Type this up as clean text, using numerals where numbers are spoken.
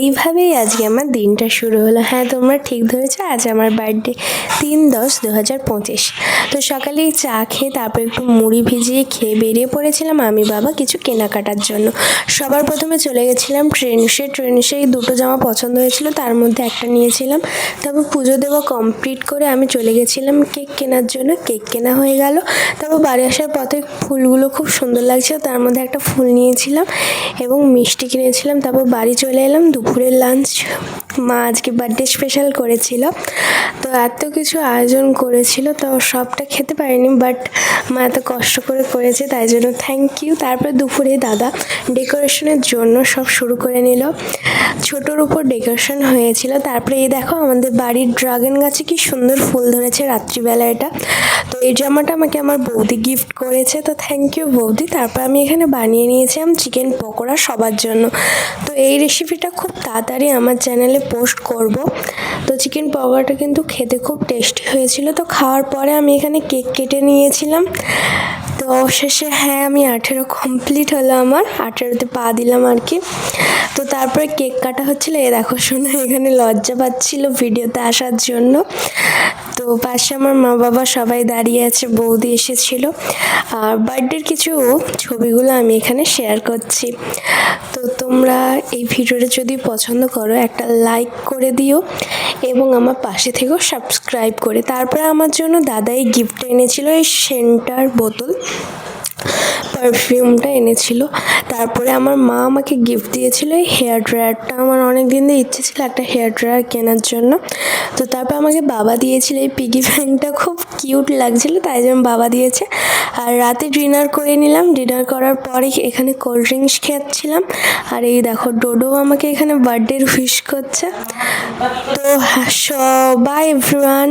এইভাবেই আজকে আমার দিনটা শুরু হলো। হ্যাঁ, তোমরা ঠিক ধরেছো, আজ আমার বার্থডে 3/10/2025। তো সকালেই চা খেয়ে তারপর একটু মুড়ি ভিজিয়ে খেয়ে বেরিয়ে পড়েছিলাম আমি বাবা কিছু কেনাকাটার জন্য। সবার প্রথমে চলে গেছিলাম ট্রেন্ডসে এই দুটো জামা পছন্দ হয়েছিল, তার মধ্যে একটা নিয়েছিলাম। তারপর পুজো দেওয়া কমপ্লিট করে আমি চলে গেছিলাম কেক কেনার জন্য। কেক কেনা হয়ে গেল। তারপর বাড়ি আসার পথে ফুলগুলো খুব সুন্দর লাগছিল, তার মধ্যে একটা ফুল নিয়েছিলাম এবং মিষ্টি কিনেছিলাম। তারপর বাড়ি চলে এলাম। দুপুরের লাঞ্চ মা আজকে বার্থডে স্পেশাল করেছিল, তো এত কিছু আয়োজন করেছিল, তো সবটা খেতে পারিনি, বাট মা এত কষ্ট করে করেছে তাই জন্য থ্যাংক ইউ। তারপর দুপুরে দাদা ডেকোরেশনের জন্য সব শুরু করে নিল। ছোটোর উপর ডেকোরেশন হয়েছিল। তারপরে এই দেখো আমাদের বাড়ির ড্রাগন গাছে কি সুন্দর ফুল ধরেছে রাত্রিবেলা এটা। তো এই জামাটা আমাকে আমার বৌদি গিফট করেছে, তো থ্যাংক ইউ বৌদি। তারপর আমি এখানে বানিয়ে নিয়েছিলাম চিকেন পকোড়া সবার জন্য। তো এই রেসিপিটা খুব তাড়াতাড়ি আমার চ্যানেলে পোস্ট করব। তো চিকেন পকোড়াটা কিন্তু খেতে খুব টেস্টি হয়েছিল। তো খাওয়ার পরে আমি এখানে কেক কেটে নিয়েছিলাম। তো অবশেষে হ্যাঁ, আমি 18 কমপ্লিট হলো, আমার 18তে পা দিলাম আর কি। তো তারপরে কেক কাটা হচ্ছিলো। এ দেখো শোনো, এখানে লজ্জা পাচ্ছিল ভিডিওতে আসার জন্য। তো পাশে আমার মা বাবা সবাই দাঁড়িয়ে আছে, বৌদি এসেছিল। আর বার্থডের কিছু ছবিগুলো আমি এখানে শেয়ার করছি। তো তোমরা এই ভিডিওটা যদি পছন্দ করো একটা লাইক করে দিও এবং আমার পাশে থেকেও সাবস্ক্রাইব করে। তারপরে আমার জন্য দাদাই গিফট এনেছিল এই সেন্টার বোতল, পারফিউমটা এনেছিল। তারপরে আমার মা আমাকে গিফট দিয়েছিল এই হেয়ার ড্রায়ারটা। আমার অনেক দিন দিয়ে ইচ্ছে ছিল একটা হেয়ার ড্রায়ার কেনার জন্য। তো তারপর আমাকে বাবা দিয়েছিল এই পিগি ব্যাংকটা, খুব কিউট লাগছিল তাই জন্য বাবা দিয়েছে। আর রাতে ডিনার করে নিলাম। ডিনার করার পরে এখানে কোল্ড ড্রিঙ্কস খাচ্ছিলাম। আর এই দেখো ডোডো আমাকে এখানে বার্থডে উইশ করছে। তো সবাই এভরিওয়ান।